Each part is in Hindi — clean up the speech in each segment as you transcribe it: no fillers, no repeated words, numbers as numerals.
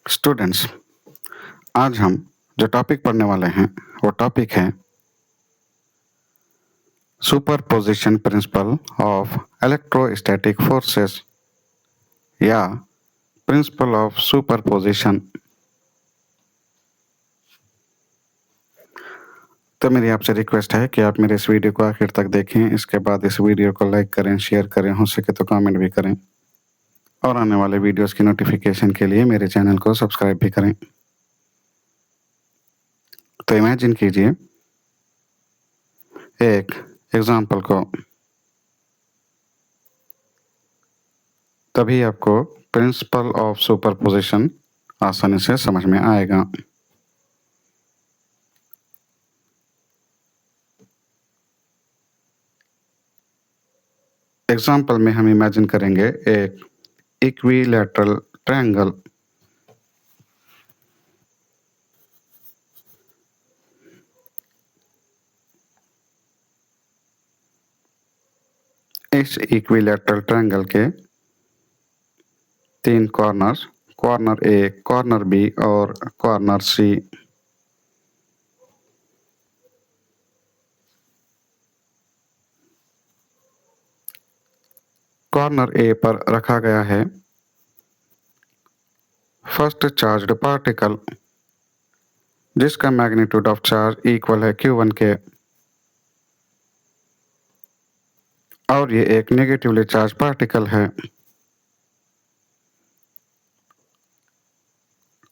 स्टूडेंट्स, आज हम जो टॉपिक पढ़ने वाले हैं वो टॉपिक है superposition principle of electrostatic forces या प्रिंसिपल ऑफ सुपरपोजिशन। तो मेरी आपसे रिक्वेस्ट है कि आप मेरे इस वीडियो को आखिर तक देखें। इसके बाद इस वीडियो को लाइक करें, शेयर करें, हो सके तो कमेंट भी करें और आने वाले वीडियोस की नोटिफिकेशन के लिए मेरे चैनल को सब्सक्राइब भी करें। तो इमेजिन कीजिए एक एग्जाम्पल को, तभी आपको प्रिंसिपल ऑफ सुपरपोजिशन आसानी से समझ में आएगा। एग्जाम्पल में हम इमेजिन करेंगे एक इक्विलैटरल ट्रायंगल। इस इक्विलैटरल ट्रायंगल के तीन कॉर्नर्स, कॉर्नर ए, कॉर्नर बी और कॉर्नर सी। कॉर्नर ए पर रखा गया है फर्स्ट चार्ज्ड पार्टिकल जिसका मैग्नीट्यूड ऑफ चार्ज इक्वल है Q1 के, और ये एक नेगेटिवली चार्ज पार्टिकल है।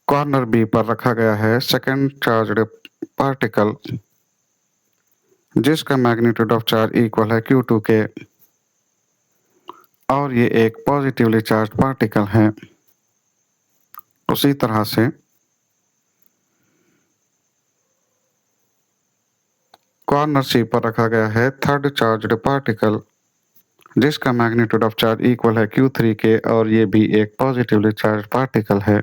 कॉर्नर बी पर रखा गया है सेकेंड चार्ज्ड पार्टिकल जिसका मैग्नीट्यूड ऑफ चार्ज इक्वल है Q2 के, और ये एक पॉजिटिवली चार्ज पार्टिकल है। उसी तरह से कॉर्नर सी पर रखा गया है थर्ड चार्ज्ड पार्टिकल जिसका मैग्नीट्यूड ऑफ चार्ज इक्वल है Q3 के, और ये भी एक पॉजिटिवली चार्ज पार्टिकल है।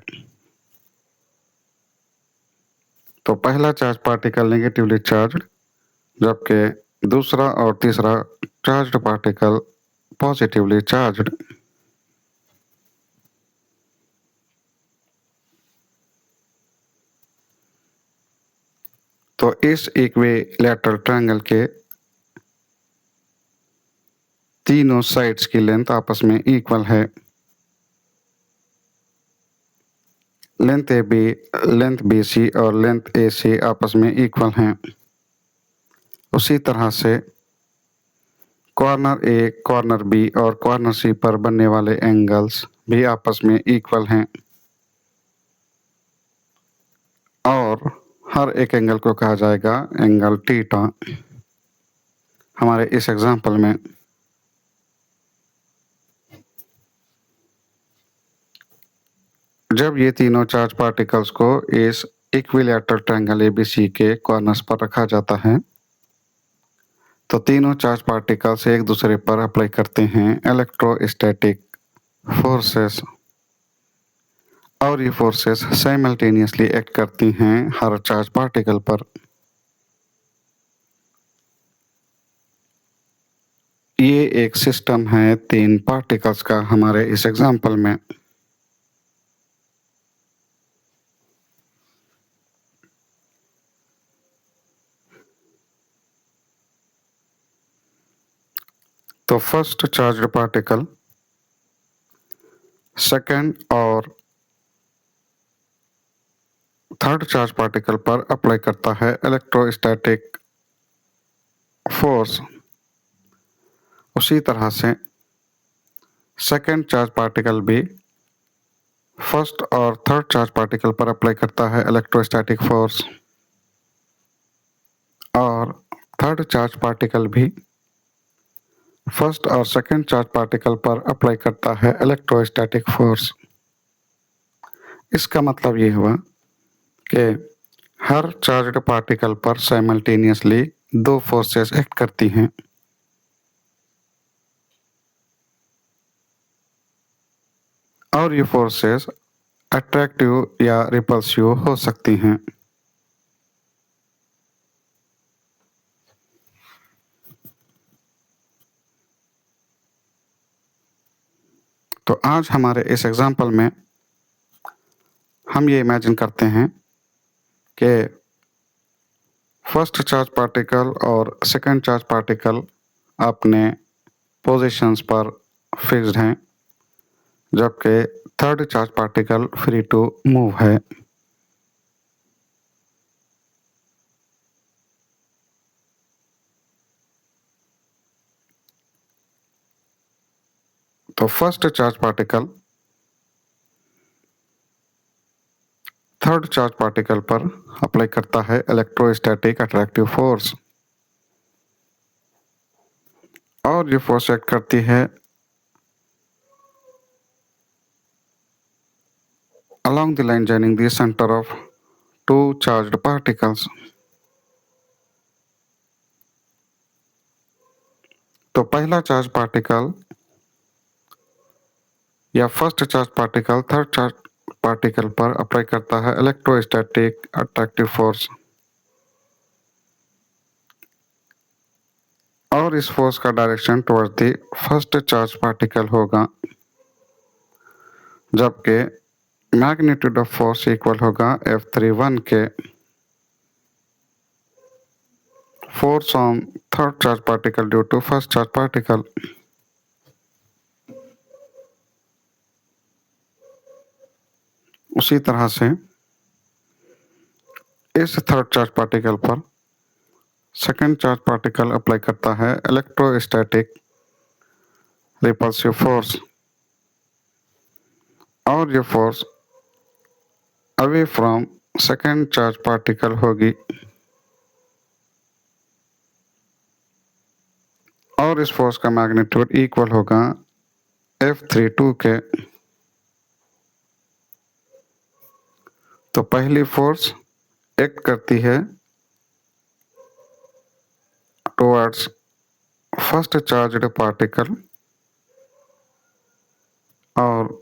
तो पहला चार्ज पार्टिकल नेगेटिवली चार्ज, जबकि दूसरा और तीसरा चार्ज्ड पार्टिकल पॉजिटिवली चार्ज्ड। तो इस इक्विलैटरल ट्रायंगल के तीनों साइड्स की लेंथ आपस में इक्वल है। लेंथ बी सी और लेंथ ए सी आपस में इक्वल हैं। उसी तरह से कॉर्नर ए, कॉर्नर बी और कॉर्नर सी पर बनने वाले एंगल्स भी आपस में इक्वल हैं, और हर एक एंगल को कहा जाएगा एंगल थीटा। हमारे इस एग्जांपल में जब ये तीनों चार्ज पार्टिकल्स को इस इक्विलैटरल ट्रायंगल एबीसी के कॉर्नर्स पर रखा जाता है, तो तीनों चार्ज पार्टिकल्स एक दूसरे पर अप्लाई करते हैं इलेक्ट्रोस्टैटिक फोर्सेस, और ये फोर्सेस साइमल्टेनियसली एक्ट करती हैं हर चार्ज पार्टिकल पर। ये एक सिस्टम है तीन पार्टिकल्स का हमारे इस एग्जांपल में। तो फर्स्ट चार्ज्ड पार्टिकल सेकेंड और थर्ड चार्ज पार्टिकल पर अप्लाई करता है इलेक्ट्रोस्टैटिक फोर्स। उसी तरह से सेकेंड चार्ज पार्टिकल भी फर्स्ट और थर्ड चार्ज पार्टिकल पर अप्लाई करता है इलेक्ट्रोस्टैटिक फोर्स, और थर्ड चार्ज पार्टिकल भी फर्स्ट और सेकेंड चार्ज पार्टिकल पर अप्लाई करता है इलेक्ट्रोस्टैटिक फोर्स। इसका मतलब ये हुआ कि हर चार्ज्ड पार्टिकल पर साइमल्टेनियसली दो फोर्सेस एक्ट करती हैं, और ये फोर्सेस अट्रैक्टिव या रिपल्सिव हो सकती हैं। तो आज हमारे इस एग्जांपल में हम ये इमेजिन करते हैं कि फर्स्ट चार्ज पार्टिकल और सेकंड चार्ज पार्टिकल अपने पोजीशंस पर फिक्स्ड हैं, जबकि third charge particle free to move है। तो first charge particle third charge particle पर अप्लाई करता है इलेक्ट्रोस्टैटिक अट्रैक्टिव फोर्स, और ये फोर्स एक्ट करती है along the line joining the center of two charged particles। तो पहला चार्ज पार्टिकल या first charge particle third charge particle पर अप्लाई करता है इलेक्ट्रोस्टैटिक अट्रैक्टिव फोर्स, और इस फोर्स का direction towards the first charge particle होगा, जबकि मैग्नीट्यूड ऑफ फोर्स इक्वल होगा F31 के force on third charge particle due to first charge particle. उसी तरह से इस थर्ड चार्ज पार्टिकल पर सेकंड चार्ज पार्टिकल अप्लाई करता है इलेक्ट्रोस्टैटिक रिपल्सिव फोर्स, और ये force away from second charge particle होगी, और इस फोर्स का मैग्नीट्यूड इक्वल होगा F32 के। तो पहली फोर्स एक्ट करती है टुवर्ड्स फर्स्ट चार्ज्ड पार्टिकल, और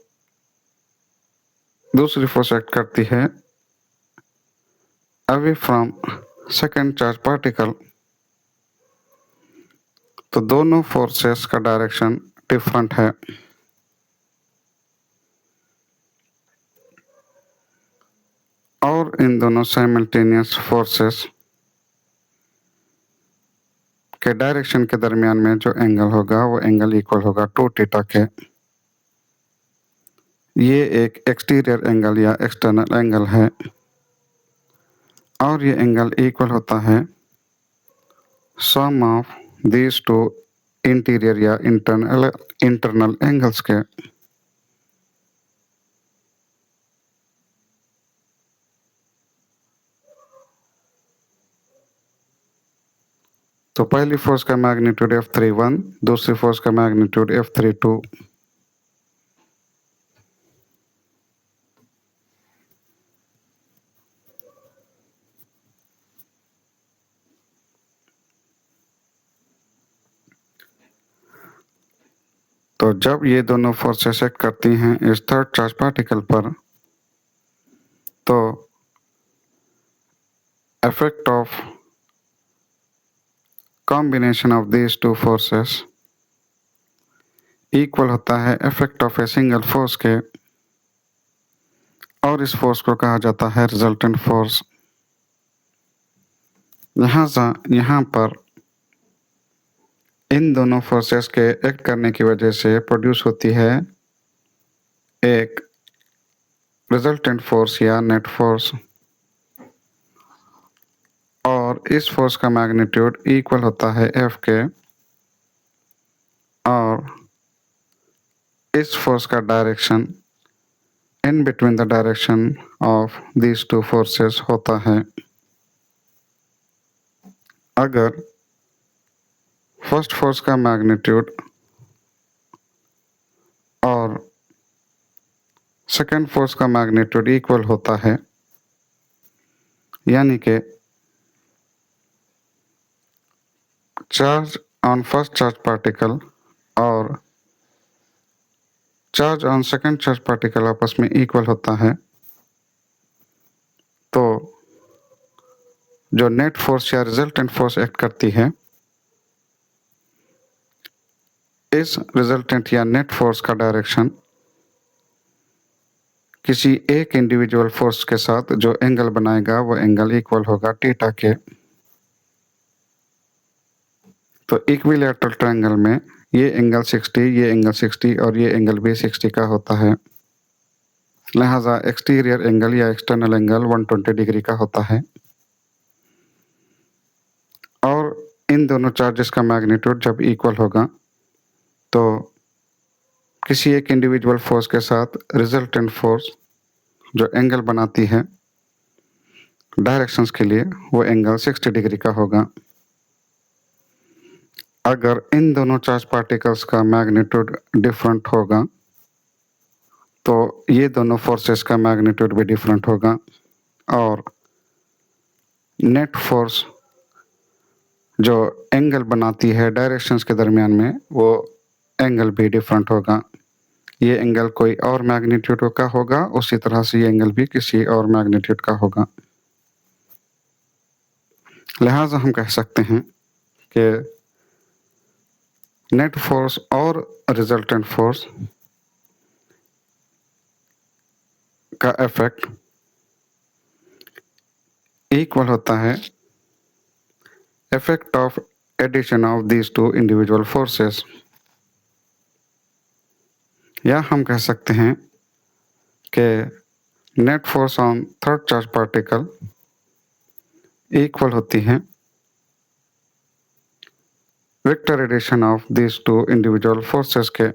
दूसरी फोर्स एक्ट करती है away from second charge particle. तो दोनों फोर्सेस का डायरेक्शन डिफरेंट है, और इन दोनों साइमल्टेनियस फोर्सेस के डायरेक्शन के दरमियान में जो एंगल होगा वो एंगल इक्वल होगा 2 थीटा के। ये एक एक्सटीरियर एंगल या एक्सटर्नल एंगल है, और ये एंगल इक्वल होता है सम ऑफ दीज टू इंटीरियर या इंटरनल एंगल्स के। तो पहली फोर्स का मैग्नीट्यूड F31, दूसरी फोर्स का मैग्नीट्यूड F32। तो जब ये दोनों फोर्सेस एक्ट करती हैं इस थर्ड चार्ज पार्टिकल पर, तो effect of combination of these two forces equal होता है effect of a single force के, और इस फोर्स को कहा जाता है रिजल्टेंट फोर्स। यहाँ पर इन दोनों फोर्सेस के एक्ट करने की वजह से प्रोड्यूस होती है एक रिजल्टेंट फोर्स या नेट फोर्स, और इस फोर्स का मैग्नीट्यूड इक्वल होता है F के, और इस फोर्स का direction in between the direction of these two forces होता है। अगर फर्स्ट फोर्स का मैग्नीट्यूड और सेकेंड फोर्स का मैग्नीट्यूड इक्वल होता है, यानी कि charge on first charge particle और charge on second charge particle आपस में इक्वल होता है, तो जो नेट फोर्स या रिजल्टेंट फोर्स एक्ट करती है, इस रिजल्टेंट या नेट फोर्स का डायरेक्शन किसी एक इंडिविजुअल फोर्स के साथ जो एंगल बनाएगा वो एंगल इक्वल होगा थीटा के। तो इक्विलैटरल ट्रायंगल में ये एंगल 60, ये एंगल 60 और ये एंगल भी 60 का होता है। लिहाजा एक्सटीरियर एंगल या एक्सटर्नल एंगल 120 डिग्री का होता है। और इन दोनों चार्जेस का मैग्नीट्यूड जब इक्वल होगा तो किसी एक इंडिविजुअल फोर्स के साथ रिजल्टेंट फोर्स जो एंगल बनाती है डायरेक्शंस के लिए वो एंगल 60 डिग्री का होगा। अगर इन दोनों चार्ज पार्टिकल्स का मैग्नीट्यूड डिफरेंट होगा तो ये दोनों फोर्सेस का मैग्नीट्यूड भी डिफरेंट होगा और नेट फोर्स जो एंगल बनाती है डायरेक्शंस के दरमियान में वो एंगल भी डिफरेंट होगा। ये एंगल कोई और मैग्नीट्यूड का होगा, उसी तरह से ये एंगल भी किसी और मैग्नीट्यूड का होगा। लिहाजा हम कह सकते हैं कि नेट फोर्स और रिजल्टेंट फोर्स का इफेक्ट इक्वल होता है effect of addition of these two individual forces. या हम कह सकते हैं कि net force on third charge particle equal होती है vector addition of these two individual forces के।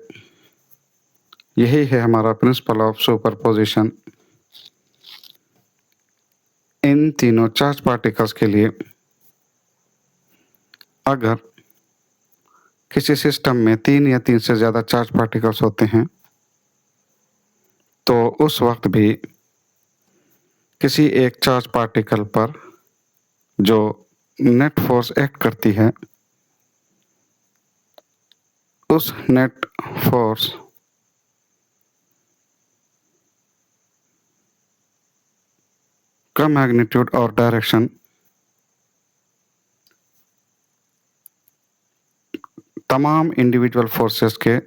यही है हमारा प्रिंसिपल ऑफ सुपरपोजिशन इन तीनों चार्ज पार्टिकल्स के लिए। अगर किसी सिस्टम में 3 या 3 से ज़्यादा चार्ज पार्टिकल्स होते हैं तो उस वक्त भी किसी एक चार्ज पार्टिकल पर जो नेट फोर्स एक्ट करती है उस नेट फोर्स का मैग्नीट्यूड और डायरेक्शन तमाम इंडिविजुअल फोर्सेस के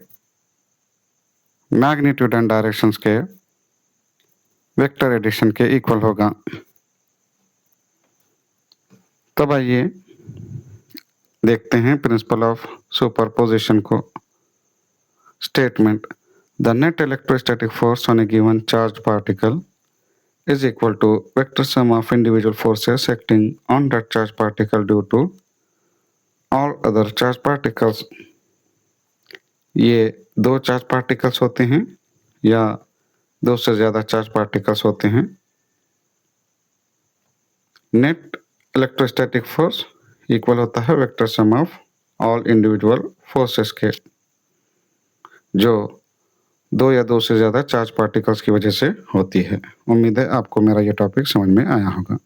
मैग्नीट्यूड एंड डायरेक्शंस के वेक्टर एडिशन के इक्वल होगा। तब आइए देखते हैं प्रिंसिपल ऑफ सुपरपोजिशन को। Statement: the net electrostatic force on A given charge particle is equal to vector sum of individual forces acting on that charge particle due to all other charge particles। ये दो चार्ज पार्टिकल्स होते हैं या दो से ज़्यादा चार्ज पार्टिकल्स होते हैं। नेट इलेक्ट्रोस्टैटिक फोर्स इक्वल होता है vector sum of all individual forces के, जो 2 या 2 से ज़्यादा चार्ज पार्टिकल्स की वजह से होती है। उम्मीद है आपको मेरा ये टॉपिक समझ में आया होगा।